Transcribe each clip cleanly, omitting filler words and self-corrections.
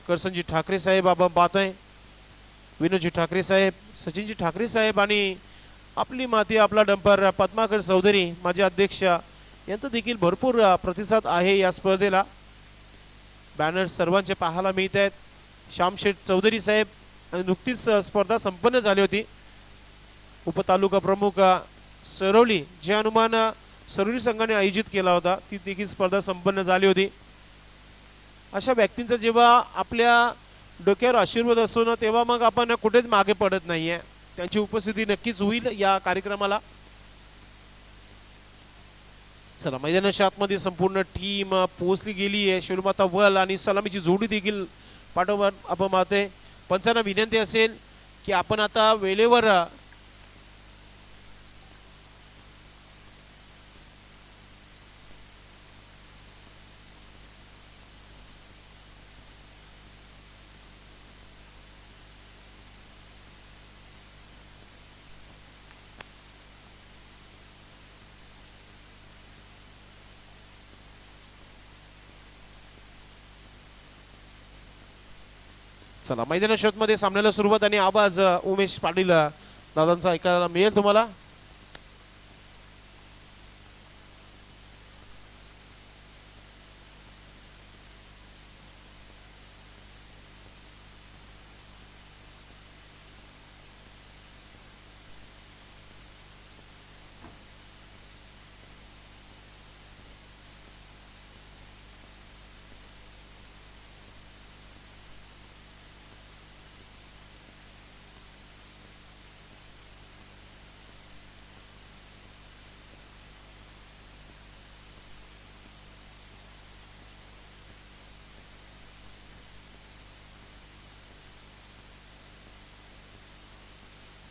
करसनजी ठाकरे साहेब आपण पाहतोय, विनोदजी ठाकरे साहेब, सचिनजी ठाकरे साहेब आणि आपली माती आपला डंपर पद्माकर चौधरी माजी अध्यक्ष यांचा देखील भरपूर प्रतिसाद आहे या स्पर्धेला. बॅनर सर्वांचे पाहायला मिळत आहेत. श्यामशेठ चौधरी साहेब आणि नुकतीच स्पर्धा संपन्न झाली होती. उपतालुका प्रमुख सरवली जे हनुमान सरवली संघाने आयोजित केला होता ती देखील स्पर्धा संपन्न झाली होती. अशा व्यक्तींचा जेव्हा आपल्या डोक्यावर आशीर्वाद असतो ना तेव्हा मग आपण कुठेच मागे पडत नाहीये. त्यांची उपस्थिती नक्कीच होईल या कार्यक्रमाला. चला मैदानाच्या आतमध्ये संपूर्ण टीम पोहोचली गेली आहे. शिवमाता वल आणि सलामीची जोडी देखील पाठोपाठ आपण पाहतोय. पंचांना विनंती असेल की आपण आता वेळेवर चला मैदानाच्या मध्ये सामन्याला सुरुवात आणि आवाज उमेश पाटील दादांचा ऐकायला मिळेल तुम्हाला.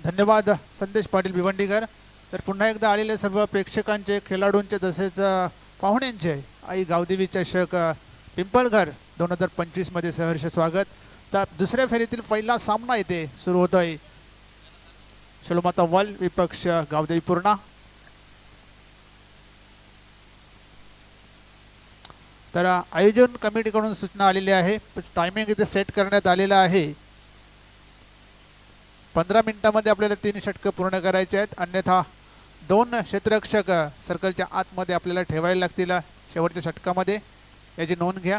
धन्यवाद संदेश पाटील भिवंडीकर. तर पुन्हा एकदा आलेले सर्व प्रेक्षकांचे, खेळाडूंचे तसेच पाहुण्यांचे आई गावदेवी चषक पिंपळघर 2025 मध्ये सहर्ष स्वागत. तर दुसऱ्या फेरीतील पहिला सामना इथे सुरू होतोय. शिवमाता वल विपक्ष गावदेवी पूर्णा. तर आयोजन कमिटीकडून सूचना आलेली आहे. टायमिंग इथे सेट करण्यात आलेला आहे. 15 मिनिटांमध्ये आपल्याला 3 षटकं पूर्ण करायचे आहेत. अन्यथा 2 क्षेत्ररक्षक सर्कलच्या आतमध्ये आपल्याला ठेवायला लागतील शेवटच्या षटकामध्ये, याची नोंद घ्या.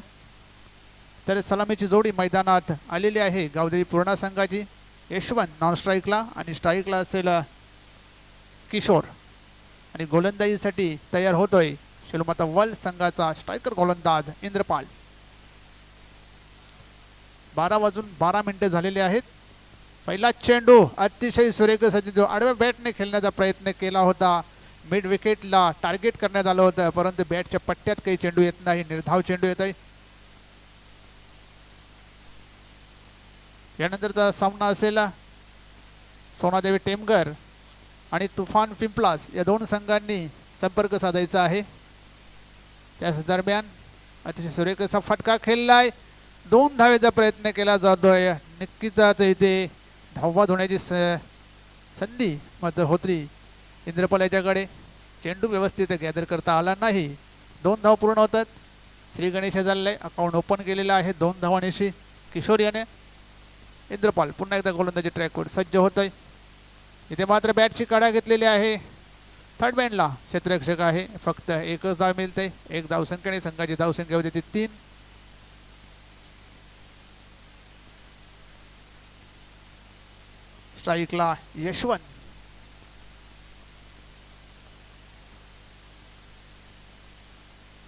तर सलामीची जोडी मैदानात आलेली आहे गावदेवी पूर्णा संघाची. यशवंत नॉन स्ट्राईकला आणि स्ट्राईकला असेल किशोर. आणि गोलंदाजीसाठी तयार होतोय शिवमाता वल संघाचा स्ट्रायकर गोलंदाज इंद्रपाल. 12:12 झालेले आहेत. पहिला चेंडू अतिशय सुरेख सचिन जो आडव्या बॅटने खेळण्याचा प्रयत्न केला होता. मिड विकेटला टार्गेट करण्यात आलं होतं परंतु बॅटच्या पट्ट्यात काही चेंडू येत नाही. निर्धाव चेंडू येत आहे. यानंतरचा सामना असेल सोनादेवी टेमगर आणि तुफान पिंपलास या 2 संघांनी संपर्क साधायचा आहे. त्याच दरम्यान अतिशय सुरेख असा फटका खेळलाय. 2 धावेचा प्रयत्न केला जातोय. नक्कीच इथे धावा धुण्याची संधी मात्र होती इंद्रपाल याच्याकडे. चेंडू व्यवस्थित गॅदर करता आला नाही. 2 धाव पूर्ण होतात. श्री गणेश झालेला आहे. अकाउंट ओपन केलेलं आहे 2 धावांशी किशोर याने. इंद्रपाल पुन्हा एकदा गोलंदाजी ट्रॅकवर सज्ज होत आहे. इथे मात्र बॅटची काढा घेतलेली आहे. थर्ड बॅनला क्षेत्ररक्षक आहे. फक्त 1च धाव मिळते. 1 धावसंख्येने संघाची धावसंख्या होती ती 3. स्ट्राईकला यशवंत.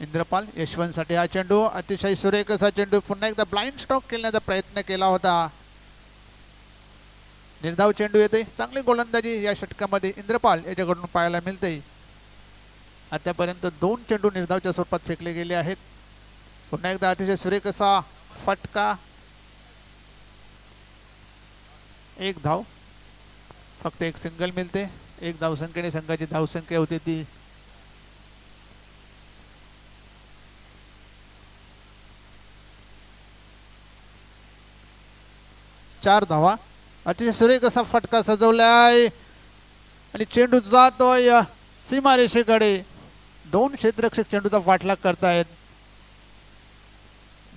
इंद्रपाल यशवंतसाठी हा चेंडू अतिशय सुरेख असा चेंडू. पुन्हा एकदा ब्लाइंड स्ट्रोक खेळण्याचा प्रयत्न केला होता. निर्धाव चेंडू येते. चांगली गोलंदाजी या षटकामध्ये इंद्रपाल याच्याकडून पाहायला मिळते. आतापर्यंत 2 चेंडू निर्धावच्या स्वरूपात फेकले गेले आहेत. पुन्हा एकदा अतिशय सुरेख असा फटका. 1 धाव. फक्त 1 सिंगल मिळते. 1 धावसंख्येने संघाची धावसंख्या होती ती 4 धावा. अतिशय सुरेख असा फटका सजवलाय आणि चेंडू जातोय सीमारेषेकडे. 2 क्षेत्ररक्षक चेंडूचा पाठलाग करतायत.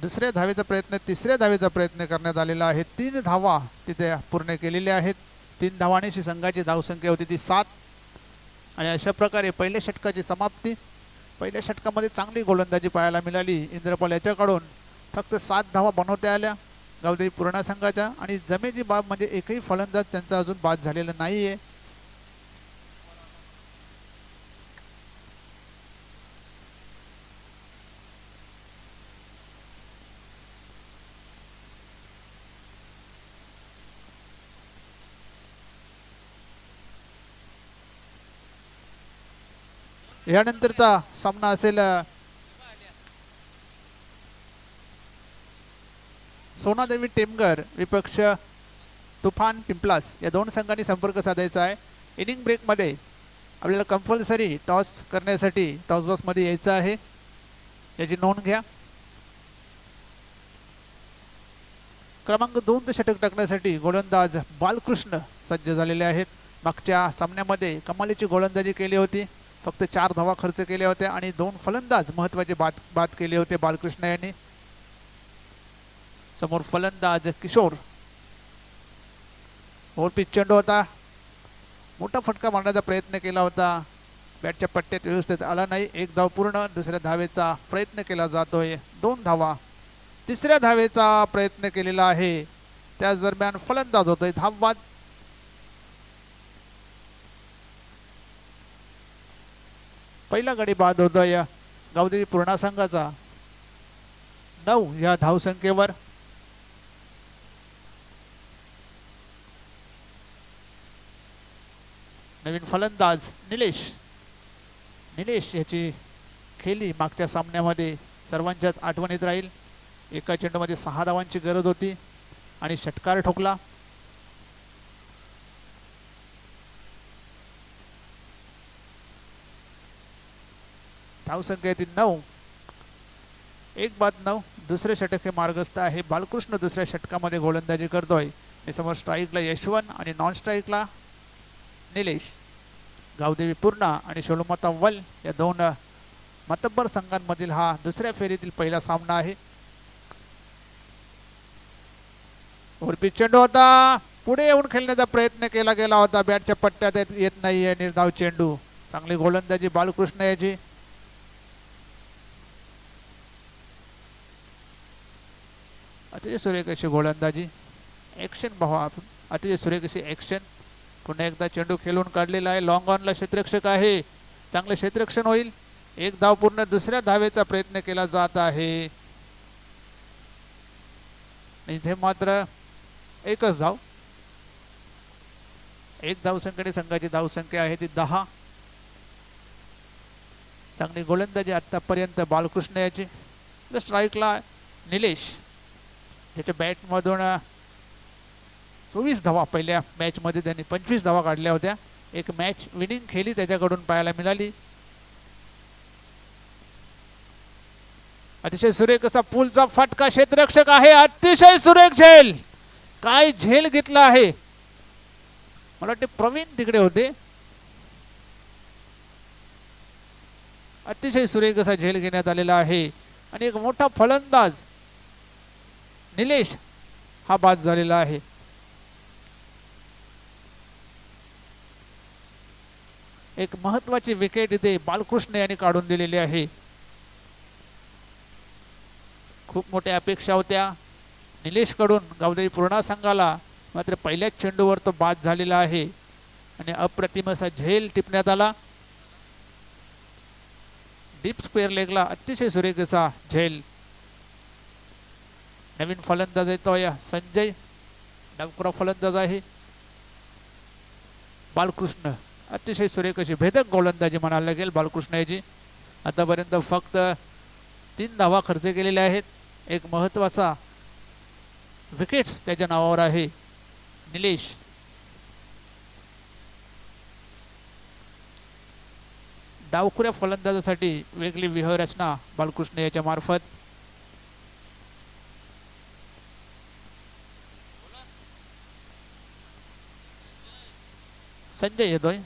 दुसऱ्या धावेचा प्रयत्न, तिसऱ्या धावेचा प्रयत्न करण्यात आलेला आहे. 3 धावा तिथे पूर्ण केलेल्या आहेत. 3 धावांची संघाची धावसंख्या होती ती 7. आणि अशा प्रकारे पहिल्या षटकाची समाप्ती. पहिल्या षटकामध्ये चांगली गोलंदाजी पाहायला मिळाली. इंद्रपाल याच्याकडून फक्त 7 धावा बनवता आल्या गावदेवी पूर्णा संघाच्या. आणि जमेची बाब म्हणजे एकही फलंदाज त्यांचा अजून बाद झालेला नाहीये. यानंतरचा सामना असेल सोनादेवी टेमघर विपक्ष तुफान पिंपलास या दोन संघांनी संपर्क साधायचा आहे. इनिंग ब्रेकमध्ये आपल्याला कंपल्सरी टॉस करण्यासाठी टॉस बॉक्समध्ये यायचं आहे, याची नोंद घ्या. क्रमांक 2 षटक टाकण्यासाठी गोलंदाज बालकृष्ण सज्ज झालेले आहेत. मागच्या सामन्यामध्ये कमालीची गोलंदाजी केली होती. फक्त 4 धावा खर्च केल्या होत्या आणि 2 फलंदाज महत्त्वाचे बाद केले होते बालकृष्ण यांनी. समोर फलंदाज किशोर. ओव्हर पिच चेंडू होता. मोठा फटका मारण्याचा प्रयत्न केला होता. बॅटच्या पट्ट्यात व्यवस्थित आला नाही. 1 धाव पूर्ण. दुसऱ्या धावेचा प्रयत्न केला जातोय. 2 धावा. तिसऱ्या धावेचा प्रयत्न केलेला आहे. त्याच दरम्यान फलंदाज होतोय धावबाद. पहिला गडी बाद होतोय गावदेवी पूर्णा संघाचा 9 या धावसंख्येवर. नवीन फलंदाज निलेश याची खेळी मागच्या सामन्यामध्ये सर्वांच्याच आठवणीत राहील. एका चेंडूमध्ये 6 धावांची गरज होती आणि षटकार ठोकला. धावसंख्या ती 9. 1 बाद 9. दुसरे षटक हे मार्गस्थ आहे. बालकृष्ण दुसऱ्या षटकामध्ये गोलंदाजी करतोय. समोर स्ट्राईकला यशवंत आणि नॉन स्ट्राईकला निलेश. गावदेवी पूर्णा आणि शोलमाता वल या 2 मतब्बर संघांमधील हा दुसऱ्या फेरीतील पहिला सामना आहे. पिच चेंडू होता. पुढे येऊन खेळण्याचा प्रयत्न केला गेला होता. बॅटच्या पट्ट्यात येत नाहीये. निर्धाव चेंडू. चांगली गोलंदाजी बालकृष्ण याची. अतिशय सुरेख अशी गोलंदाजी. ॲक्शन पाहा. अतिशय सुरेख अशी ॲक्शन. पुन्हा एकदा चेंडू खेळून काढलेला आहे. लॉंग ऑनला क्षेत्ररक्षक आहे. चांगले क्षेत्ररक्षण होईल. 1 धाव पूर्ण. दुसऱ्या धावेचा प्रयत्न केला जात आहे. इथे मात्र 1च धाव. 1 धावसंख्येने संघाची धावसंख्या आहे ती 10. चांगली गोलंदाजी आतापर्यंत बालकृष्ण याची. स्ट्राईकला निलेश ज्याच्या बॅटमधून 24 धावा पहिल्या मॅचमध्ये त्यांनी 25 धावा काढल्या होत्या. एक मॅच विनिंग खेळी त्याच्याकडून पाहायला मिळाली. अतिशय सुरेख असा पुलचा फटका. क्षेत्ररक्षक आहे. अतिशय सुरेख झेल. काय झेल घेतला आहे. मला वाटते प्रवीण तिकडे होते. अतिशय सुरेख असा झेल घेण्यात आलेला आहे आणि एक मोठा फलंदाज निलेश हा बाद झालेला आहे. एक महत्वाची विकेट इथे बालकृष्ण यांनी काढून दिलेली आहे. खूप मोठ्या अपेक्षा होत्या निलेश कडून गावदेवी पूर्णा संघाला. मात्र पहिल्याच चेंडूवर तो बाद झालेला आहे आणि अप्रतिम असा झेल टिपण्यात आला. डीप स्क्वेअर लेगला अतिशय सुरेख असा झेल. नवीन फलंदाज येतोय संजय. डावखुरा फलंदाज आहे बालकृष्ण. अतिशय सुरेख अशी भेदक गोलंदाजी म्हणायला लागेल बालकृष्ण याची. आतापर्यंत फक्त 3 धावा खर्च केलेल्या आहेत. एक महत्वाचा विकेट्स त्याच्या नावावर आहे. निलेश डावखुऱ्या फलंदाजासाठी वेगळी व्यूहरचना बालकृष्ण याच्या मार्फत. संजय येतोय.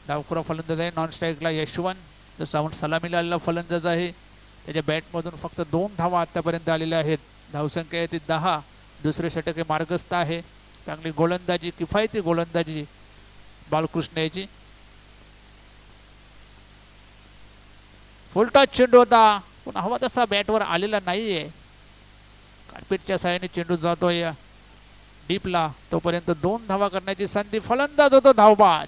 डावखुरा फलंदाज आहे. नॉन स्ट्राईकला यशवंत जो सलामीला आलेला फलंदाज आहे. त्याच्या बॅटमधून फक्त 2 धावा आतापर्यंत आलेल्या आहेत. धावसंख्या आहे ती 10. दुसरे षटक हे मार्गस्थ आहे. चांगली गोलंदाजी, किफायती गोलंदाजी बालकृष्ण याची. फुलटॉस चेंडू होता पण हवा तसा बॅटवर आलेला नाहीये. कार्पेटच्या साहाय्याने चेंडू जातोय डीपला. तोपर्यंत 2 धावा करण्याची संधी. फलंदाज होतो धावबाद.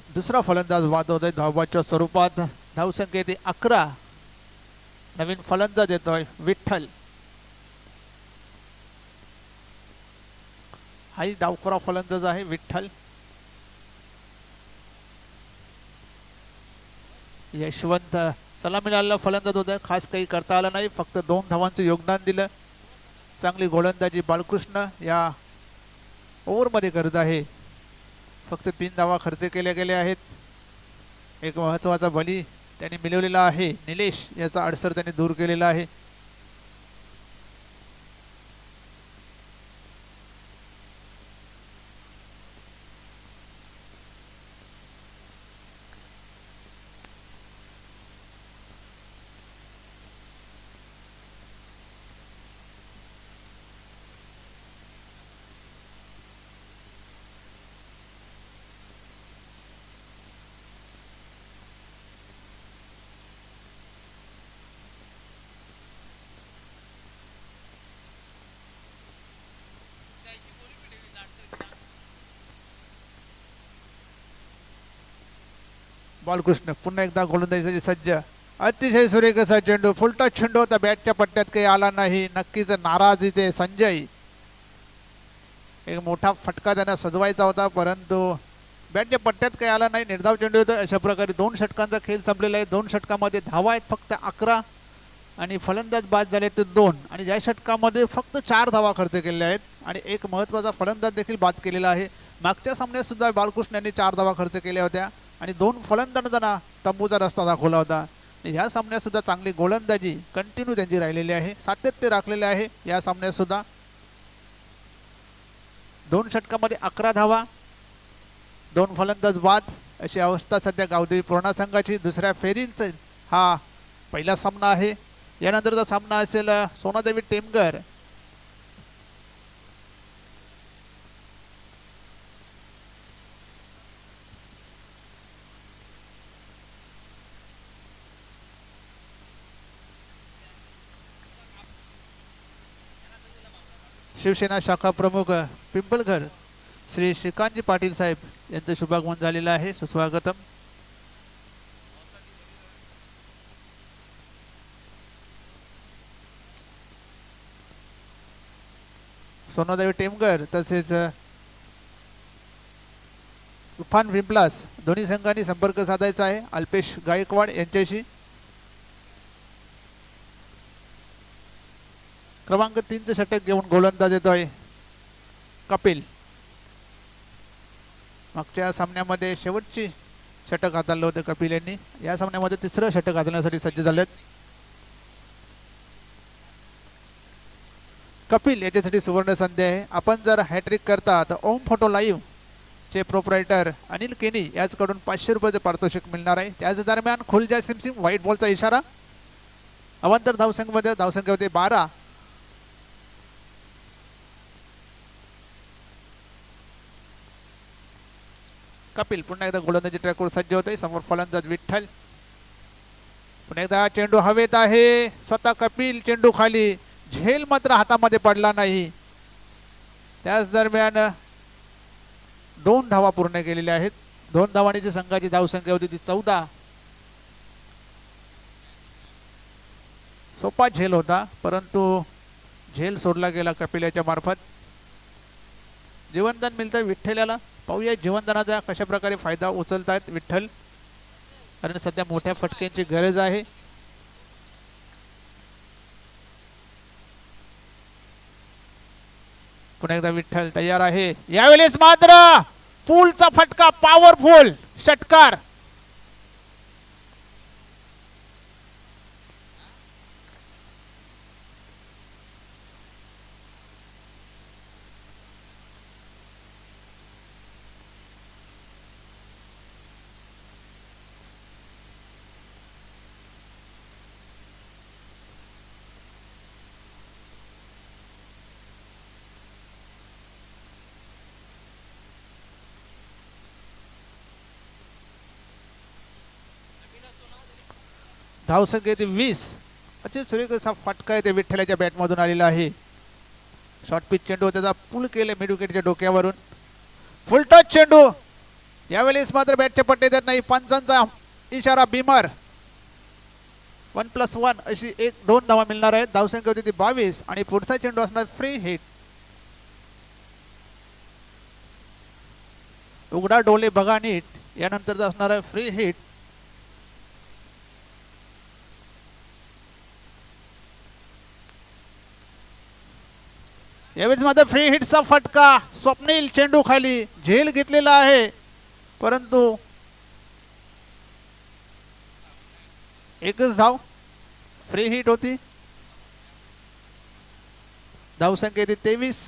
दुसरा फलंदाज बाद होतोय धावबादच्या स्वरूपात. धावसंख्या येते 11. नवीन फलंदाज येतोय विठ्ठल. हाही डावखोरा फलंदाज आहे विठ्ठल. यशवंत सलामीला फलंदाज होता. खास काही करता आलं नाही, फक्त 2 धावांचं योगदान दिलं. चांगली गोलंदाजी बालकृष्ण या ओव्हरमध्ये करत आहे. फक्त 3 धावा खर्च केल्या गेल्या आहेत. एक महत्त्वाचा बली त्यांनी मिळवलेला आहे. निलेश याचा अडसर त्यांनी दूर केलेला आहे. बालकृष्ण पुन्हा एकदा गोलंदाजीसाठी सज्ज. अतिशय सुरेख असा चेंडू. फुलटॉस चेंडू होता. बॅटच्या पट्ट्यात काही आला नाही. नक्कीच नाराज इथे संजय. एक मोठा फटका त्यांना सजवायचा होता परंतु बॅटच्या पट्ट्यात काही आला नाही. निर्धाव चेंडू होता. अशा प्रकारे 2 षटकांचा खेळ संपलेला आहे. 2 षटकामध्ये धावा आहेत फक्त 11 आणि फलंदाज बाद झाले ते 2. आणि ज्या षटकामध्ये फक्त 4 धावा खर्च केलेल्या आहेत आणि एक महत्त्वाचा फलंदाज देखील बाद केलेला आहे. मागच्या सामन्यात सुद्धा बालकृष्ण यांनी 4 धावा खर्च केल्या होत्या आणि 2 फलंदाजांना तंबूचा रस्ता दाखवला होता. ह्या सामन्यात सुद्धा चांगली गोलंदाजी कंटिन्यू त्यांची राहिलेली आहे. सातत्य राखलेले आहे या सामन्यात सुद्धा. 2 षटकामध्ये 11 धावा, 2 फलंदाज बाद अशी अवस्था सध्या गावदेवी पूर्णा संघाची. दुसऱ्या फेरीचा हा पहिला सामना आहे. यानंतरचा सामना असेल सोनादेवी टेमगर शिवसेना शाखा प्रमुख पिंपलघर श्री श्रीकांतजी पाटील साहेब यांचं शुभागमन झालेलं आहे. सुस्वागतम. सोनादेवी टेमगर तसेच तुफान विम्प्लास दोन्ही संघांनी संपर्क साधायचा आहे अल्पेश गायकवाड यांच्याशी. क्रमांक 3चं षटक घेऊन गोलंदाज येतोय कपिल. मागच्या सामन्यामध्ये शेवटची षटक हाताळलं होतं कपिल यांनी. या सामन्यामध्ये 3रं षटक हाताळण्यासाठी सज्ज झालेत कपिल. याच्यासाठी सुवर्ण संधी आहे. आपण जर हॅट्रिक करता तर ओम फोटो लाईव्ह चे प्रोप्रायटर अनिल केनी याचकडून 500 रुपयाचे पारितोषिक मिळणार आहे. त्याच दरम्यान खुलजा सिमसिम व्हाईट बॉलचा इशारा. अवांतर धावसंख्येमध्ये धावसंख्या होते 12. कपिल पुन्हा एकदा गोलंदाजी ट्रॅकवर सज्ज होते. समोर फलंदाज विठ्ठल. पुन्हा एकदा चेंडू हवेत आहे. स्वतः कपिल चेंडू खाली. झेल मात्र हातामध्ये पडला नाही. त्याच दरम्यान 2 धावा पूर्ण केलेल्या आहेत. 2 धावांची संघाची धावसंख्या होती ती 14. सोपा झेल होता परंतु झेल सोडला गेला कपिल याच्या मार्फत. जीवनदान मिळतं विठ्ठलाला. पाहूया जीवनदानाचा कशा प्रकारे फायदा उचलतात विठ्ठल, कारण सध्या मोठ्या फटक्यांची गरज आहे. पुन्हा एकदा विठ्ठल तयार आहे. यावेळेस मात्र पूलचा फटका, पॉवरफुल षटकार. धावसंख्या येते 20. अतिशय सुरेख असा फटका आहे ते विठ्ठलाच्या बॅटमधून आलेला आहे. शॉर्ट पिच चेंडू त्याचा पुल केले मिड विकेटच्या डोक्यावरून. फुल टच चेंडू. यावेळेस मात्र बॅटच्या पट्टे देत नाही. पंचांचा इशारा बीमर. 1+1 अशी 1-2 धावा मिळणार आहेत. धावसंख्या होती ती 22 आणि पुढचा चेंडू असणार फ्री हिट. उघडा डोले बघा नीट. यानंतरचा असणार आहे फ्री हिट. यावेळेस मात्र फ्री हिटचा फटका. स्वप्नील चेंडू खाली झेल घेतलेला आहे, परंतु एकच धाव. फ्री हिट होती. धावसंख्या येते 23.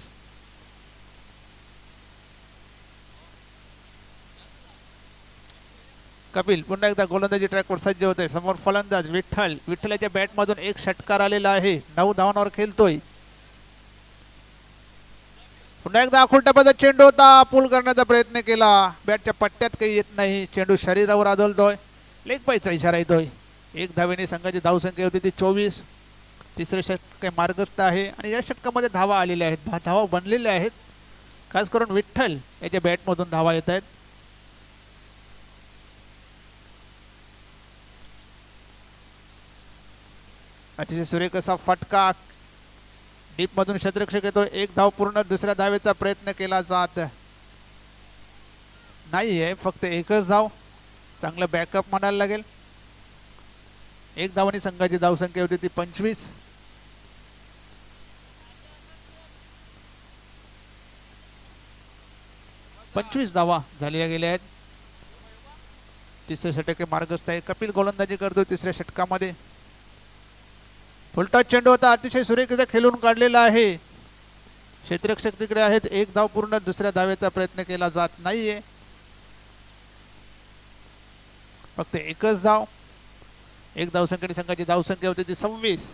कपिल पुन्हा एकदा गोलंदाजी ट्रॅकवर सज्ज होते. समोर फलंदाज विठ्ठलाच्या बॅटमधून एक षटकार आलेला आहे. 9 धावांवर खेळतोय. पुन्हा एकदा आखूड टप्प्याचा चेंडू होता. पूल करण्याचा प्रयत्न केला. बॅटच्या पट्ट्यात काही येत नाही. चेंडू शरीरावर आदळतोय. लेग बायचा इशारा येतोय. 1 धावेने संघाची धावसंख्या होती ती 24. तिसरे षटक मार्गस्थ आहे आणि या षटकामध्ये धावा आलेल्या आहेत. धावा बनलेल्या आहेत. खास करून विठ्ठल याच्या बॅटमधून धावा येत आहेत. अतिशय सुरेख असा फटका. डीप मधून क्षेत्ररक्षक येतो. 1 धाव पूर्ण. दुसऱ्या धावेचा प्रयत्न केला जात नाहीये. फक्त एकच धाव. चांगलं बॅकअप म्हणायला लागेल. 1 धावांनी संघाची धावसंख्या होती ती 25. धावा झाल्या गेल्या आहेत. तिसरे षटक मार्गस्थ आहे. कपिल गोलंदाजी करतो तिसऱ्या षटकामध्ये. फुलटॉस चेंडू होता. अतिशय सुरेखरित्या खेळून काढलेला आहे. क्षेत्ररक्षक तिकडे आहेत. 1 धाव पूर्ण. दुसऱ्या धावेचा प्रयत्न केला जात नाहीये. फक्त एकच धाव. 1 धावसंख्येने संघाची धावसंख्या होती ती 26.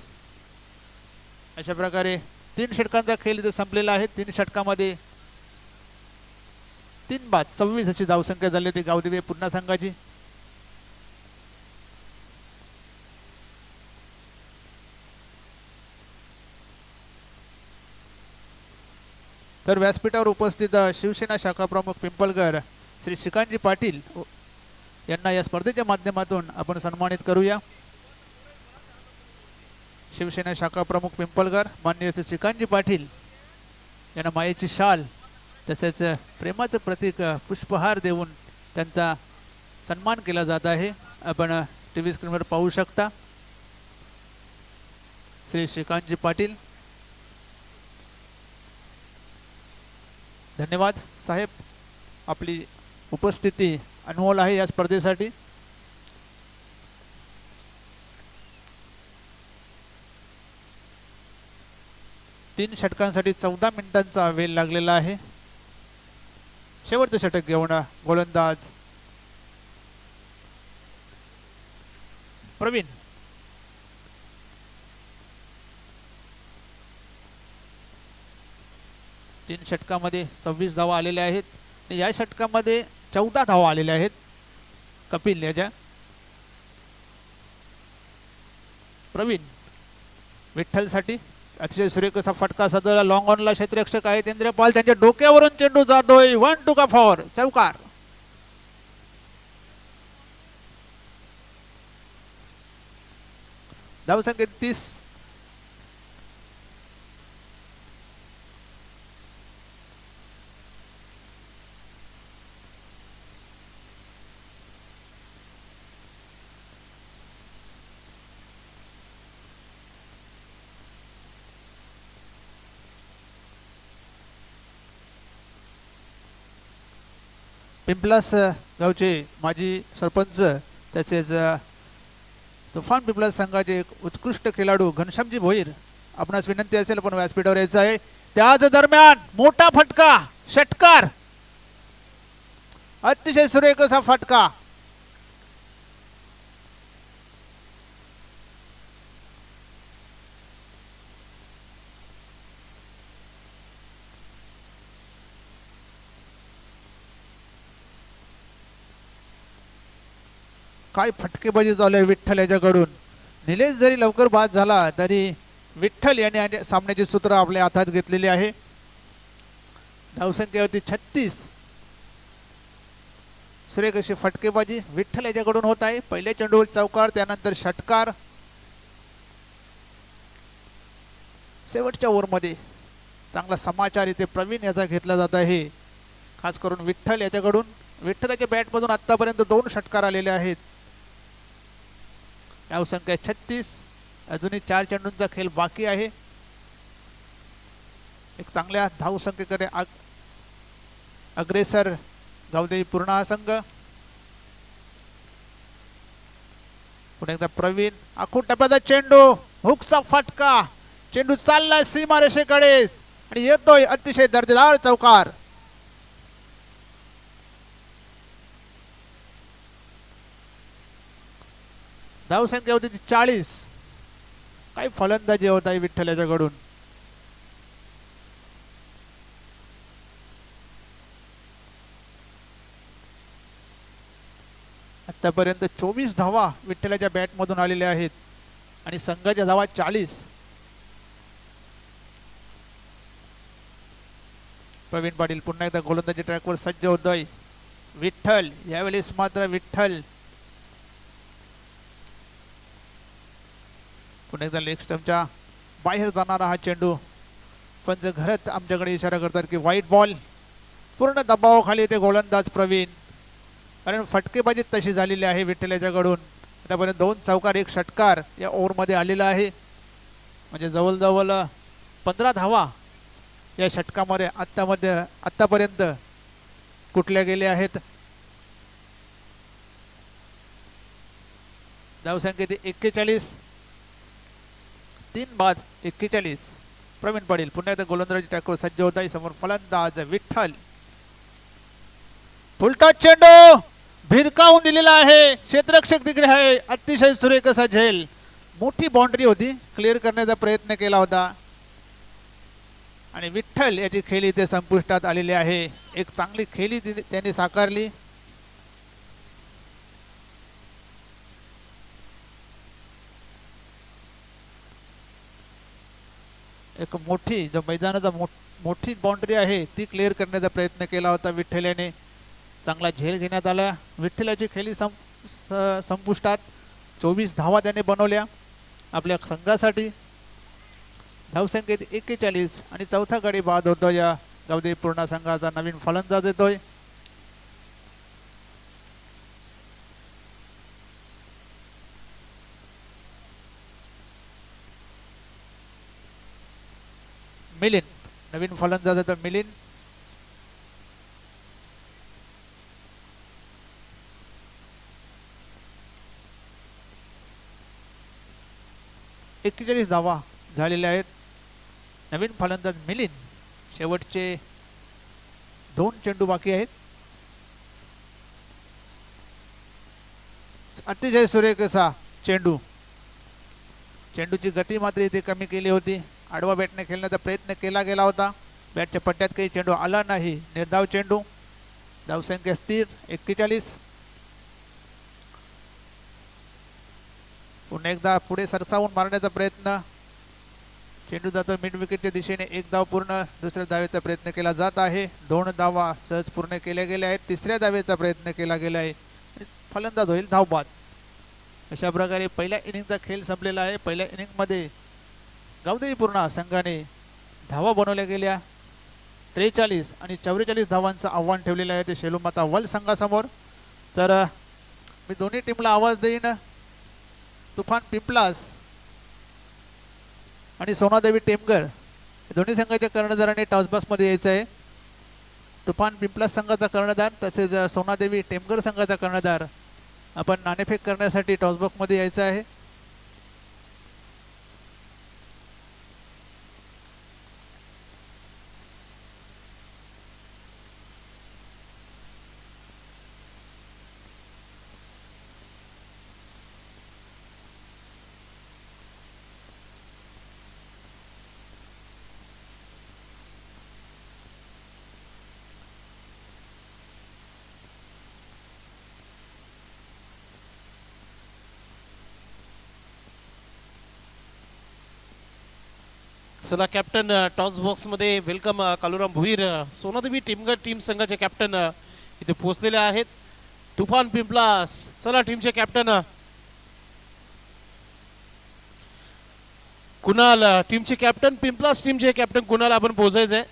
अशा प्रकारे 3 षटकांचा खेळ इथे संपलेला आहे. 3 षटकामध्ये 3 बाद 26 अशी धावसंख्या झाली ती गावदेवी पुन्हा संघाची. तर व्यासपीठावर उपस्थित शिवसेना शाखा प्रमुख पिंपळकर श्री श्रीकांतजी पाटील यांना या स्पर्धेच्या माध्यमातून आपण सन्मानित करूया. शिवसेना शाखा प्रमुख पिंपळकर माननीय श्री श्रीकांतजी पाटील यांना मायेची शाल तसेच प्रेमाचं प्रतीक पुष्पहार देऊन त्यांचा सन्मान केला जात आहे. आपण टीव्ही स्क्रीनवर पाहू शकता. श्री श्रीकांतजी पाटील. धन्यवाद साहेब. आपली उपस्थिती अनमोल आहे या स्पर्धेसाठी. तीन षटकांसाठी 14 मिनिटांचा वेळ लागलेला आहे. शेवटचं षटक घेऊन गोलंदाज प्रवीण. तीन षटकामध्ये 26 धावा आलेल्या आहेत. या षटकामध्ये 14 धावा आलेल्या आहेत कपिल याच्या. प्रवीण विठ्ठलसाठी अतिशय सुरेख असा फटका सदर लॉंग ऑनला क्षेत्ररक्षक आहेत इंद्रपाल. त्यांच्या डोक्यावरून चेंडू जातोय. 1-2 का फॉर चौकार. धावसंख्या 30. पिंपलास गावचे माजी सरपंच तसेच तुफान पिंपलास संघाचे एक उत्कृष्ट खेळाडू घनश्यामजी भोईर आपणास विनंती असेल पण व्यासपीठावर यायचं आहे. त्याच दरम्यान मोठा फटका. षटकार. अतिशय सुरेख असा फटका. काय फटकेबाजी चालू आहे विठ्ठल याच्याकडून. निलेश जरी लवकर बाद झाला तरी विठ्ठल यांनी सामन्याची सूत्र आपल्या हातात घेतलेली आहे. धावसंख्या होती 36. सुरेख अशी फटकेबाजी विठ्ठल याच्याकडून होत आहे. पहिल्या चेंडूवर चौकार, त्यानंतर षटकार. शेवटच्या ओव्हरमध्ये चांगला समाचार इथे प्रवीण याचा घेतला जात आहे, खास करून विठ्ठल याच्याकडून. विठ्ठलाच्या बॅटमधून आतापर्यंत 2 षटकार आलेले आहेत. धावसंख्या 36. अजूनही 4 चेंडूंचा खेळ बाकी आहे. एक चांगल्या धावसंख्येकडे अग्रेसर गावदेवी पूर्णा संघ. पुन्हा एकदा प्रवीण, आखून टप्प्याचा चेंडू, हुकचा फटका, चेंडू चालला सीमारेषेकडे आणि येतोय अतिशय दर्जेदार चौकार. धावसंख्या होती 40. काय फलंदाजी होत आहे विठ्ठल याच्याकडून. आतापर्यंत 24 धावा विठ्ठलाच्या बॅटमधून आलेल्या आहेत आणि संघाच्या धावा 40. प्रवीण पाटील पुन्हा एकदा गोलंदाजी ट्रॅकवर सज्ज होतोय. विठ्ठल यावेळेस मात्र विठ्ठल पुन्हा एकदा लेग स्टंपच्या बाहेर जाणारा हा चेंडू. पंच घरात आमच्याकडे इशारा करतात की वाईट बॉल. पूर्ण दबावाखाली ते गोलंदाज प्रवीण, कारण फटकेबाजी तशी झालेली आहे विठ्ठल याच्याकडून. आतापर्यंत 2 चौकार 1 षटकार या ओव्हरमध्ये आलेला आहे. म्हणजे जवळजवळ 15 धावा या षटकामध्ये आत्तापर्यंत कुठल्या गेल्या आहेत. धावसंख्या 41. 3 बाद 41. प्रवीण पाटील पुन्हा एकदा गोलंदाजी ट्रॅकवर सज्ज होत आहे. समोर फलंदाज विठ्ठल. फुलटा चेंडू भिरकावून दिलेला आहे. क्षेत्ररक्षक देखील आहे. अतिशय सुरेख असा झेल. मोठी बाउंड्री होती, क्लिअर करण्याचा प्रयत्न केला होता आणि विठ्ठल याची खेळी इथे संपुष्टात आलेली आहे. एक चांगली खेळी त्यांनी साकारली. एक मोठी जो मैदानाचा मोठी बाउंड्री आहे ती क्लिअर करण्याचा प्रयत्न केला होता विठ्ठल याने. चांगला झेल घेण्यात आला. विठ्ठलाची खेळी संपुष्टात. 24 धावा त्याने बनवल्या आपल्या संघासाठी. धावसंख्येत 41 आणि चौथा गडी बाद होतो. या गावदेवी पूर्णा संघाचा नवीन फलंदाज येतोय. मिलिंद नवीन फलंदाज येतो. मिलिंद एकेचाळीस धावा झालेल्या आहेत. नवीन फलंदाज मिलिंद. शेवटचे 2 चेंडू बाकी आहेत. अतिशय सुरेख असा चेंडू. चेंडूची गती मात्र इथे कमी केली होती. आडवा बॅटने खेळण्याचा प्रयत्न केला गेला होता. बॅटच्या पट्ट्यात काही चेंडू आला नाही. निर्धाव चेंडू. धावसंख्या स्थिर 41. पुन्हा एकदा पुढे सरसावून मारण्याचा प्रयत्न. चेंडू जातो मिड विकेटच्या दिशेने. 1 धाव पूर्ण. दुसऱ्या धावेचा प्रयत्न केला जात आहे. 2 धावा सहज पूर्ण केल्या गेल्या आहेत. तिसऱ्या धावेचा प्रयत्न केला गेला आहे. फलंदाज होईल धावबाद. अशा प्रकारे पहिल्या इनिंगचा खेळ संपलेला आहे. पहिल्या इनिंगमध्ये गावदेवी पूर्णा संघाने धावा बनवल्या गेल्या 43 आणि 44 धावांचं आव्हान ठेवलेलं आहे ते शेलूमाता वल संघासमोर. तर मी दोन्ही टीमला आवाज देईन. तुफान पिंपलास आणि सोनादेवी टेमगर दोन्ही संघाच्या कर्णधारांनी टॉसबॉक्समध्ये यायचं आहे. तुफान पिंपलास संघाचा कर्णधार तसेच सोनादेवी टेमगर संघाचा कर्णधार आपण नाणेफेक करण्यासाठी टॉसबॉक्समध्ये यायचं आहे. चला कॅप्टन टॉस बॉक्स मध्ये वेलकम कालुराम भोईर सोनादेवी टीम संघाचे कॅप्टन इथे पोहोचलेले आहेत. तुफान पिंपलास चला टीमचे कॅप्टन कुणाल टीमचे कॅप्टन पिंपलास टीमचे कॅप्टन कुणाल आपण पोहोचायचंय.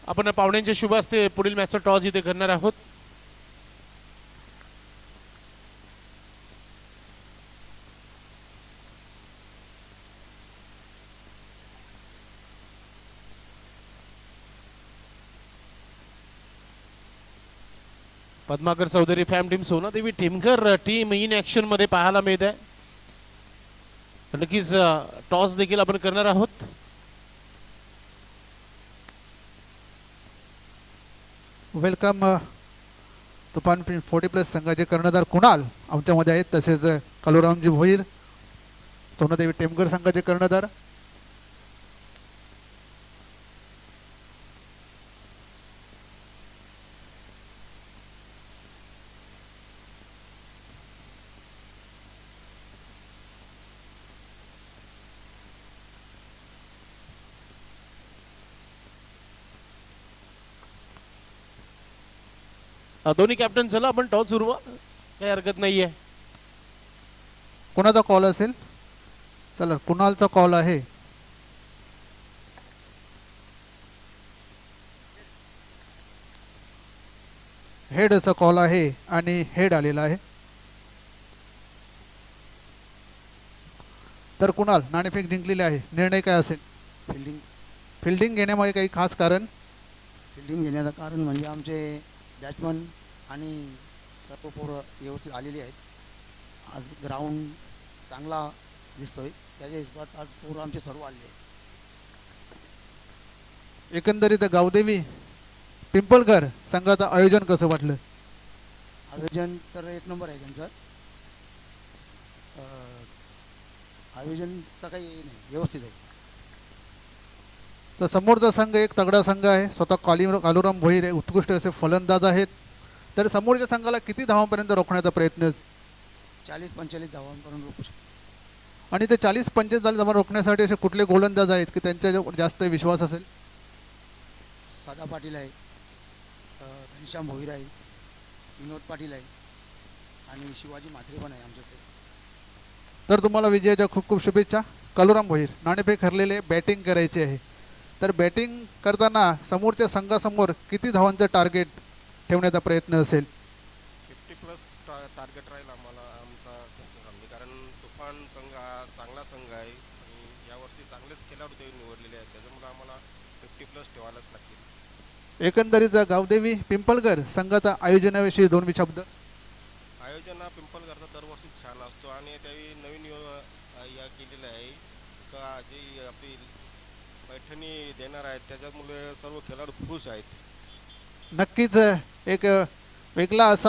आपण पाहुण्यांच्या शुभ हस्ते पुढील मॅचचा टॉस इथे करणार आहोत. पद्माकर चौधरी फॅम टीम सोनादेवी टीमकर टीम इन ऍक्शन मध्ये पाहायला मिळत आहे. नक्कीच टॉस देखील आपण करणार आहोत. वेलकम तुफान 40+ संघाचे कर्णधार कुणाल आमच्यामध्ये आहेत. तसेच कालुरामजी भोईर सोनादेवी टेमघर संघाचे कर्णधार. दोन्ही कॅप्टन चला आपण टॉस सुरू काही हरकत नाहीये. कोणाचा कॉल असेल? चला कुणालचा कॉल आहे. हेडचा कॉल आहे आणि हेड आलेला आहे. तर कुणाल नाणेफेक जिंकलेली आहे. निर्णय काय असेल? फिल्डिंग घेण्यामागे काही खास कारण? फिल्डिंग घेण्याचं कारण म्हणजे आमचे बॅट्समन आणि सर्व पोरं व्यवस्थित आलेली आहेत. आज ग्राउंड चांगला दिसतोय त्याच्या हिशोबात आज पोरं आमचे सर्व आलेले आहेत. एकंदरीत गावदेवी पिंपळकर संघाचं आयोजन कसं वाटलं? आयोजन तर एक नंबर आहे त्यांचं. आयोजन तर काही नाही, व्यवस्थित आहे. तर समोरचा संघ एक तगडा संघ आहे. स्वतः कालुराम भोईर उत्कृष्ट असे फलंदाज आहेत. तर समोरच्या संघाला किती धावांपर्यंत रोखण्याचा प्रयत्न? 40-45 धावांपर्यंत रोखू शकतो. आणि ते 40-45 धावा रोखण्यासाठी असे कुठले गोलंदाज आहेत की त्यांच्यावर जास्त विश्वास असेल? सादा पाटील आहे, घनश्याम भोईर आहे, विनोद पाटील आहे आणि शिवाजी म्हात्रे पण आहे आमच्याकडे. तर तुम्हाला विजयाच्या खूप खूप शुभेच्छा. कालुराम भोईर नाणेफेक हरलेले बॅटिंग करायचे आहे. तर बॅटिंग करताना समोरच्या संघासमोर किती धावांचं टार्गेट ठेवण्याचा प्रयत्न असेल? 50+ टार्गेट राहील आम्हाला आमचा त्यांच्या सामने. कारण तुफान संघ हा चांगला संघ आहे आणि यावर्षी चांगलेच खेळाडू ते निवडलेले आहेत. त्याच्यामुळे आम्हाला 50+ ठेवायलाच लागतील. एकंदरीत गावदेवी पिंपळकर संघाचा आयोजनाविषयी 2 शब्द. आयोजन हा पिंपळकरचा दरवर्षी छान असतो आणि त्यावेळी नवीन या केलेलं आहे का जी आपली पैठणी देणार आहेत त्याच्यामुळे सर्व खेळाडू खुश आहेत. नक्कीच एक वेगळा असा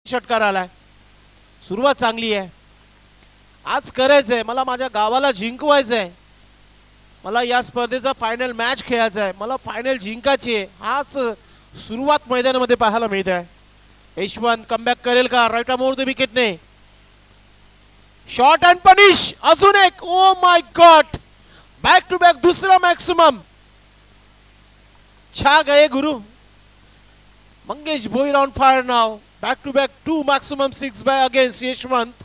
षटकार आलाय. सुरुवात चांगली आहे. आज करायचंय मला, माझ्या गावाला जिंकवायचंय, मला या स्पर्धेचा फायनल मॅच खेळायचा आहे, मला फायनल जिंकायची आहे. हाच सुरुवात मैदानामध्ये पाहायला मिळत आहे. यशवंत कमबॅक करेल का? राईट आर्म ओव्हर द विकेटने शॉट अँड पनिश. अजून एक. Oh my god, back to back दुसरा मॅक्सिमम. छा गए गुरु. मंगेश भोईर ऑन फायर नाव. Back to back 2 maximum 6 by against Yashwant.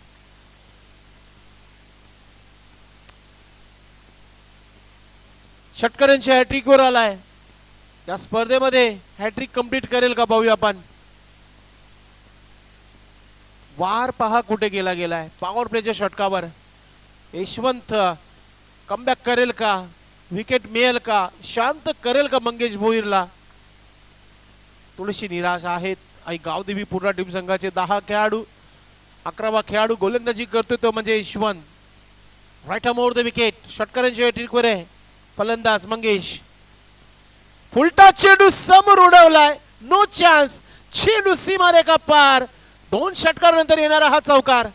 षटकरांच्या हॅट्रिक वर आलाय. या स्पर्धेमध्ये हॅट्रिक कंप्लीट करेल का पाहूया आपण. वार पहा कुठे गेला गेलाय. पॉवर प्लेच्या षटकावर यशवंत कमबॅक करेल का? विकेट मिळेल का? शांत करेल का मंगेश भोईरला? थोडीशी निराश आहेत. आणि गावदेवी पूर्ण टीम संघाचे 10 खेळाडू, 11वा खेळाडू गोलंदाजी करतोय तो म्हणजे Yashwant. Right arm over the wicket. षटकरांच्या हॅट्रिक वर आहे फलंदाज मंगेश. फुलटा चेंडू समोर उडवलाय. No chance. चेंडू सीमारेखा पार. 2 षटकारानंतर येणारा हा चौकार.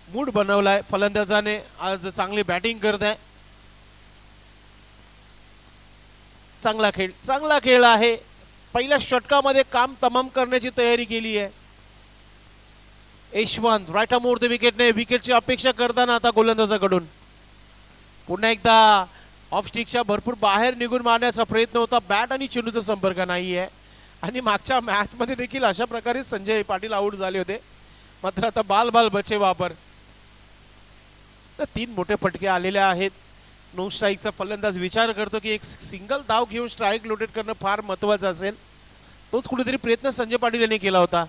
मूड बनवलाय फलंदाजाने. आज चांगली बॅटिंग करत आहे. चांगला खेळ आहे. पहिल्या षटकामध्ये काम तमाम करण्याची तयारी केली आहे Yashwant. Right arm over the विकेटने विकेटची अपेक्षा करताना आता गोलंदाजाकडून पुन्हा एकदा ऑफ स्टिकच्या भरपूर बाहेर निघून मारण्याचा प्रयत्न होता. बॅट आणि चेंडूचा संपर्क नाहीये. आणि मागच्या मॅच मध्ये देखील अशा प्रकारे संजय पाटील आउट झाले होते. मात्र आता बाल बचे वापर. 3 मोठे फटके आलेले आहेत. 9 स्ट्राईकचा फलंदाज विचार करतो की एक सिंगल धाव घेऊन स्ट्राईक लोटेट करणं फार महत्वाचं असेल. तोच कुठेतरी प्रयत्न संजय पाटील यांनी केला होता.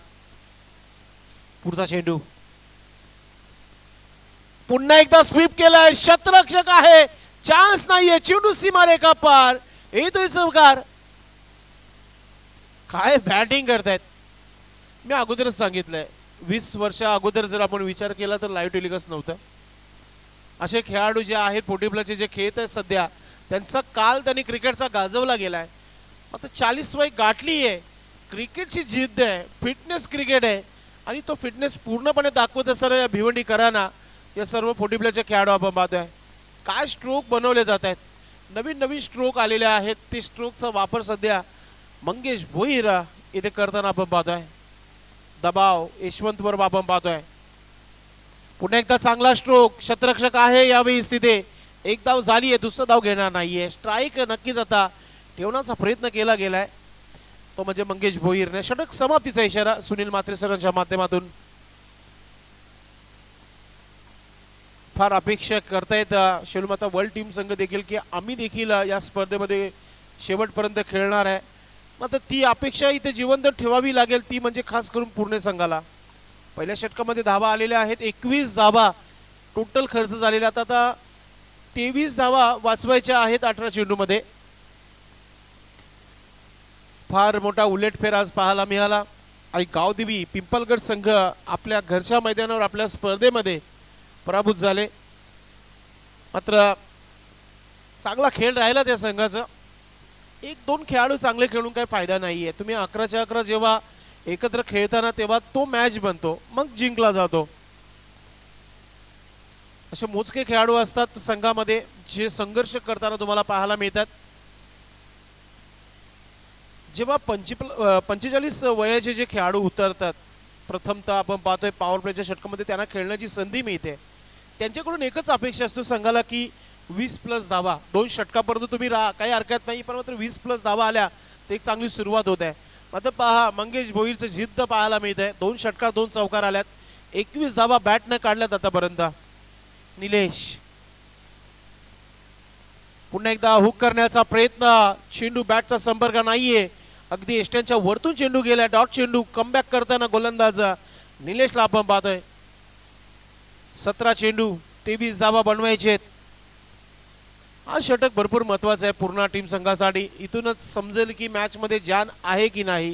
पुढचा चेंडू पुन्हा एकदा स्वीप केलाय. शतरक्षक आहे. चान्स नाहीये. चेंडू सीमारेखा पार. येतोय चौकार. काय बॅटिंग करतायत. मी अगोदरच सांगितलंय 20 वर्षा अगोदर जर आपण विचार केला तर लाईव्ह टेलिकास्ट नव्हतं. असे खेळाडू जे आहेत पोटीप्लाचे जे खेळत आहेत सध्या, त्यांचा काल त्यांनी क्रिकेटचा गाजवला गेलाय. आता 40 वय गाठली आहे. क्रिकेटची जिद्द आहे. फिटनेस क्रिकेट आहे. आणि तो फिटनेस पूर्णपणे दाखवत असताना या भिवंडीकरांना या सर्व फोर्टीप्लेचे खेळाडू आपण पाहतोय. काय स्ट्रोक बनवले जात आहेत. नवीन स्ट्रोक आलेले आहेत. ते स्ट्रोकचा वापर सध्या मंगेश भोईर इथे करताना आपण पाहतोय. दबाव यशवंतवर आपण पाहतोय. पुन्हा एकदा चांगला स्ट्रोक. शतरक्षक आहे यावेळी तिथे. एक धाव झाली आहे. दुसरा धाव घेणार नाहीये. स्ट्राईक नक्कीच आता ठेवण्याचा प्रयत्न केला गेलाय. तो म्हणजे मंगेश भोईरने. षटक समाप्तीचा इशारा सुनील म्हात्रे सरांच्या माध्यमातून. फार अपेक्षा करतायत शेलमाता वर्ल्ड टीम संघ देखील की आम्ही देखील या स्पर्धेमध्ये शेवटपर्यंत खेळणार आहे. मात्र ती अपेक्षा इथे जिवंत ठेवावी लागेल. ती म्हणजे खास करून पुणे संघाला. पहिल्या षटकामध्ये धावा आलेल्या आहेत. 21 धावा टोटल खर्च झालेला. आता 23 धावा वाचवायच्या आहेत 18 चेंडूमध्ये. फार मोठा उलटफेर आज पाहायला मिळाला. आणि गावदेवी पिंपलगड संघ आपल्या घरच्या मैदानावर आपल्या स्पर्धेमध्ये पराभूत झाले. मात्र चांगला खेळ राहिला त्या संघाचा. 1-2 खेळाडू चांगले खेळून काही फायदा नाहीये. तुम्ही 11च्या 11 जेव्हा एकत्र खेळताना तेव्हा तो मॅच बनतो, मग जिंकला जातो. असे मोजके खेळाडू असतात संघामध्ये जे संघर्ष करताना तुम्हाला पाहायला मिळतात. जेव्हा 45 वयाचे जे खेळाडू उतरतात, प्रथमतः आपण पाहतोय पॉवर प्लेच्या षटकामध्ये त्यांना खेळण्याची संधी मिळते. त्यांच्याकडून एकच अपेक्षा असतो संघाला की 20+ धावा. 2 षटकापर्यंत तुम्ही राहा, काही हरकत नाही, पण मात्र 20+ धावा आल्या तर एक चांगली सुरुवात होत आहे. मात्र पहा मंगेश भोईरचं जिद्द पाहायला मिळत आहे. 2 षटकार 2 चौकार आल्यात. 21 धावा बॅटनं काढल्यात आतापर्यंत. निलेश पुन्हा एकदा हुक करण्याचा प्रयत्न. चेंडू बॅटचा संपर्क नाहीये. अगदी एष्ट्यांच्या वरतून चेंडू गेलाय. डॉट चेंडू. कमबॅक करताना गोलंदाज निलेशला आपण पाहतोय. 17 चेंडू 23 धावा बनवायचे. हा षटक भरपूर महत्वाचा आहे पूर्ण टीम संघासाठी. इथूनच समजेल की मॅच मध्ये जान आहे की नाही.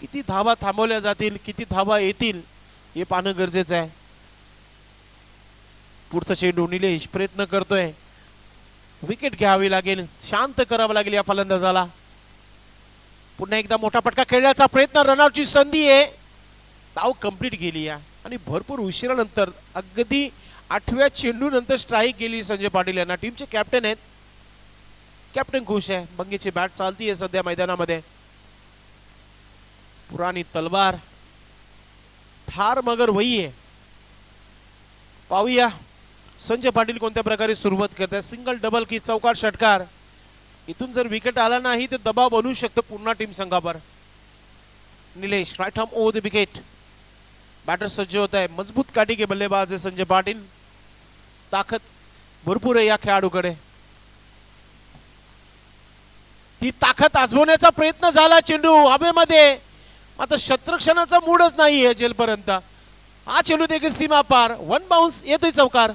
किती धावा थांबवल्या जातील, किती धावा येतील हे पाहणं गरजेचं आहे. पुढचा चेंडू निलेश प्रयत्न करतोय. विकेट घ्यावी लागेल. शांत करावं लागेल या फलंदाजाला. पुन्हा एकदा मोठा फटका खेळण्याचा प्रयत्न, रनआउटची संधी आहे, धाव कंप्लीट गेली आहे आणि भरपूर उशिरानंतर अगदी 8व्या चेंडू नंतर स्ट्राईक गेली संजय पाटील यांना. टीमचे कॅप्टन आहेत, कॅप्टन खुश आहे. बंगेची बॅट चालतीये सध्या मैदानामध्ये. पुरानी तलवार, ठार मगर वही आहे. पाहूया संजय पाटील कोणत्या प्रकारे सुरुवात करतात. सिंगल, डबल की चौकार, षटकार. इथून जर विकेट आला नाही तर दबाव बनवू शकतो पुन्हा टीम संघावर. Nilesh right arm over the wicket. Batter सज्ज होत आहे. मजबूत काठी के बल्लेबाज आहे संजय पाटील. ताकद भरपूर आहे या खेळाडूकडे. ती ताकद आजमावण्याचा प्रयत्न झाला. चेंडू हवेमध्ये, मात्र शतरक्षणाचा मूडच नाहीये जेलपर्यंत. हा चेंडू देखील सीमा पार. 1 बाउन्स, येतोय चौकार.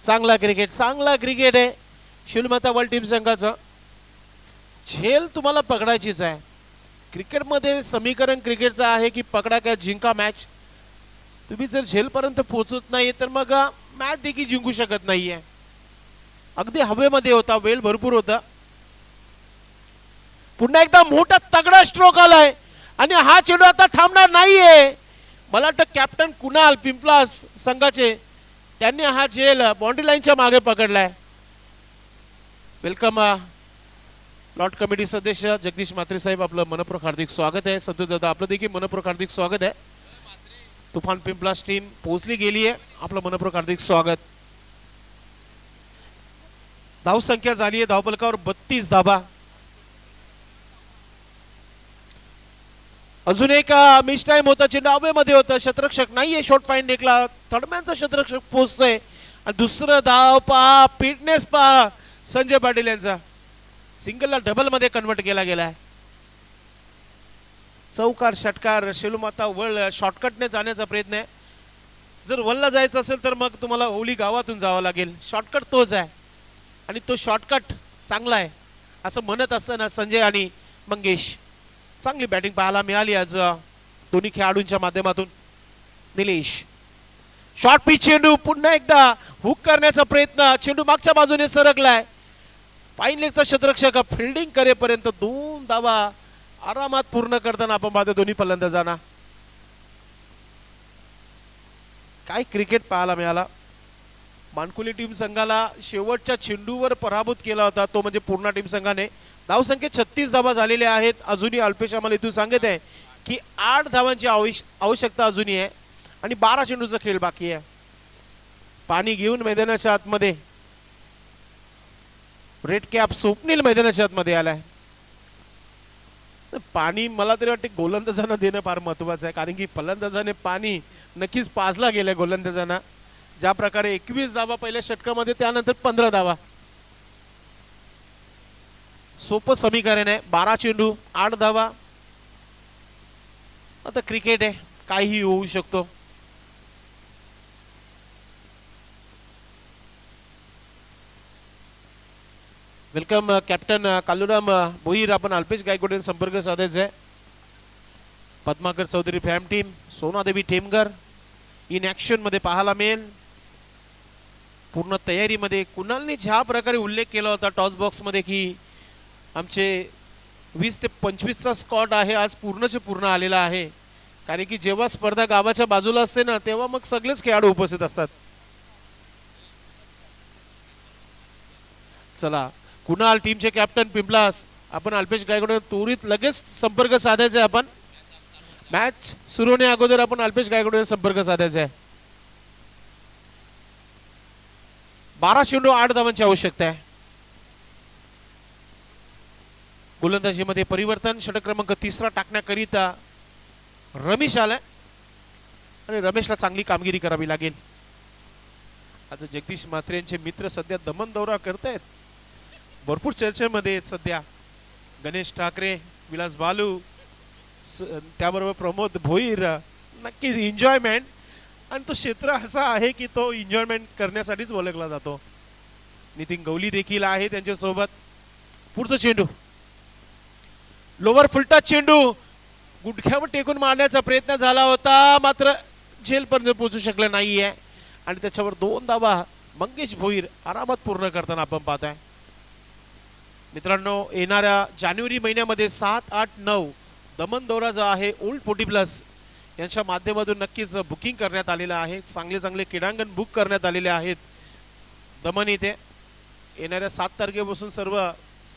चांगला क्रिकेट आहे शिलमाता वर्ल्ड टीम संघाचं. झेल तुम्हाला पकडायचीच आहे. क्रिकेटमध्ये समीकरण क्रिकेटचं आहे की पकडा काय जिंका मॅच. तुम्ही जर झेलपर्यंत पोहोचत नाही तर मग मॅच देखील जिंकू शकत नाहीये. अगदी हवेमध्ये होता, वेळ भरपूर होता. पुन्हा एकदा मोठा तगडा स्ट्रोक आलाय आणि हा चेंडू आता थांबणार नाहीये. मला वाटतं कॅप्टन कुणाल पिंपलास संघाचे, त्यांनी हा झेल बाउंड्री लाईनच्या मागे पकडलाय. वेलकम लॉर्ड कमिटी सदस्य जगदीश म्हात्रे साहेब, आपलं मनपूर्वक हार्दिक स्वागत आहे. संतोष दादा, आपलं देखील मनपूर्वक हार्दिक स्वागत आहे. तुफान पिंपलास टीम पोहोचली गेली आहे, आपलं मनपूर्वक हार्दिक स्वागत. धाव संख्या झाली आहे धावफलकावर 32 धाबा. अजून एक मिस टाइम होता, चेंडू हवेमध्ये होता, शतरक्षक नाहीये. शॉर्ट फाईन निघला, थर्डमॅनचा शतरक्षक पोहोचतोय. आणि दुसरं धाव पहा, फिटनेस पहा संजय पाटील यांचा. सिंगलला डबल मध्ये कन्वर्ट केला गेलाय. चौकार, षटकार. शेलूमाता वळ शॉर्टकटने जाण्याचा प्रयत्न आहे. जर वलला जायचं असेल तर मग तुम्हाला ओली गावातून जावं लागेल. शॉर्टकट तोच आहे आणि तो शॉर्टकट चांगला आहे असं म्हणत असताना संजय आणि मंगेश. चांगली बॅटिंग पाहायला मिळाली आज दोन्ही खेळाडूंच्या माध्यमातून. निलेश शॉर्ट पिच चेंडू, पुन्हा एकदा हुक करण्याचा प्रयत्न. चेंडू मागच्या बाजूने सरकलाय. फाईन लेगचा शतरक्षक फिल्डिंग करेपर्यंत 2 धावा आरामात पूर्ण करताना आपण पाहतो दोन्ही फलंदाजांना. काय क्रिकेट पाहायला मिळाला. मानकुली टीम संघाला शेवटच्या चेंडूवर पराभूत केला होता, तो म्हणजे पूर्णा टीम संघाने. धावसंख्येत 36 धावा झालेल्या आहेत. अजूनही अल्पेश आम्हाला इथून सांगत आहे की 8 धावांची आवश्यकता अजूनही आहे आणि 12 चेंडूचा खेळ बाकी आहे. पाणी घेऊन मैदानाच्या आतमध्ये रेड कॅप स्वप्नील मैदानाच्या आतमध्ये आलाय. पाणी मला तरी वाटते गोलंदाजांना देणं फार महत्वाचं आहे, कारण की फलंदाजाने पाणी नक्कीच पाजला गेलाय गोलंदाजांना. ज्या प्रकारे 21 धावा पहिल्या षटकामध्ये, त्यानंतर 15 धावा. सोपं समीकरण आहे. 12 चेंडू 8 धावा. आता क्रिकेट आहे, काहीही होऊ शकतो. वेलकम कॅप्टन कालुराम भोईर, आपण अल्पेश गायकवाड संपर्क साधायचा आहे. Padmakar Chaudhari fam team, Sonadevi Temgar in action मध्ये पाहायला मिळेल. पूर्ण तयारीमध्ये कुणालने ज्या प्रकारे उल्लेख केला होता टॉस बॉक्स मध्ये की आमचे 20 ते 25 चा स्कॉट आहे, आज पूर्णचे पूर्ण आलेला आहे. कारण की जेव्हा स्पर्धा गावाच्या बाजूला असते ना, तेव्हा मग सगळेच खेळाडू उपस्थित असतात. चला, कुणाल टीमचे कॅप्टन पिंपलास, आपण अल्पेश गायकवाड त्वरित लगेच संपर्क साधायचा आहे. आपण मॅच सुरू होण्या अगोदर आपण अल्पेश गायकवाड संपर्क साधायचा आहे. 12 चेंडू 8 धावांची आवश्यकता आहे. गोलंदाजीमध्ये परिवर्तन. षटक क्रमांक 3 टाकण्याकरिता रमेश आलाय आणि रमेशला चांगली कामगिरी करावी लागेल. आज जगदीश म्हात्रे यांचे मित्र सध्या दमन दौरा करतायत, भरपूर चर्चेमध्ये आहेत सध्या. गणेश ठाकरे, विलास बालू, त्याबरोबर प्रमोद भोईर. नक्कीच एन्जॉयमेंट, आणि तो क्षेत्र असा आहे की तो एन्जॉयमेंट करण्यासाठीच ओळखला जातो. नितीन गवली देखील आहे त्यांच्यासोबत. पुढचा चेंडू लोवर फुलटा चेंडू गुडघ्यावर टेकून मारण्याचा प्रयत्न झाला होता, मात्र झेलपर्यंत पोहोचू शकला नाहीये आणि त्याच्यावर 2 धावा मंगेश भोईर आरामात पूर्ण करताना आपण पाहताय. मित्रांनो येणाऱ्या जानेवारी महिन्यामध्ये 7, 8, 9 दमन दौरा जो आहे ओल्ड 40 प्लस यांच्या माध्यमातून नक्कीच बुकिंग करण्यात आलेलं आहे. चांगले चांगले क्रीडांगण बुक करण्यात आलेले आहेत दमन इथे. येणाऱ्या 7 तारखेपासून सर्व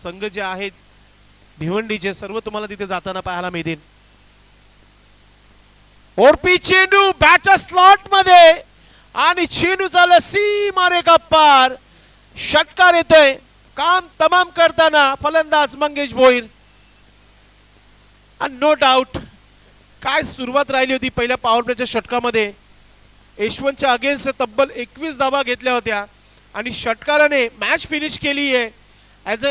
संघ जे आहेत भिवंडीचे सर्व तुम्हाला तिथे जाताना पाहायला मिळतील. ओरपी चेंडू बॅटर स्लॉट मध्ये आणि चेंडू झालं सीमारेखा पार. षटकार येतोय. काम तमाम करताना फलंदाज मंगेश भोईर. आणि नो डाऊट काय सुरुवात राहिली होती पहिल्या पॉवर प्लेच्या षटकामध्ये. यशवंतच्या अगेन्स्ट तब्बल 21 धावा घेतल्या होत्या आणि षटकाराने मॅच फिनिश केली आहे. As a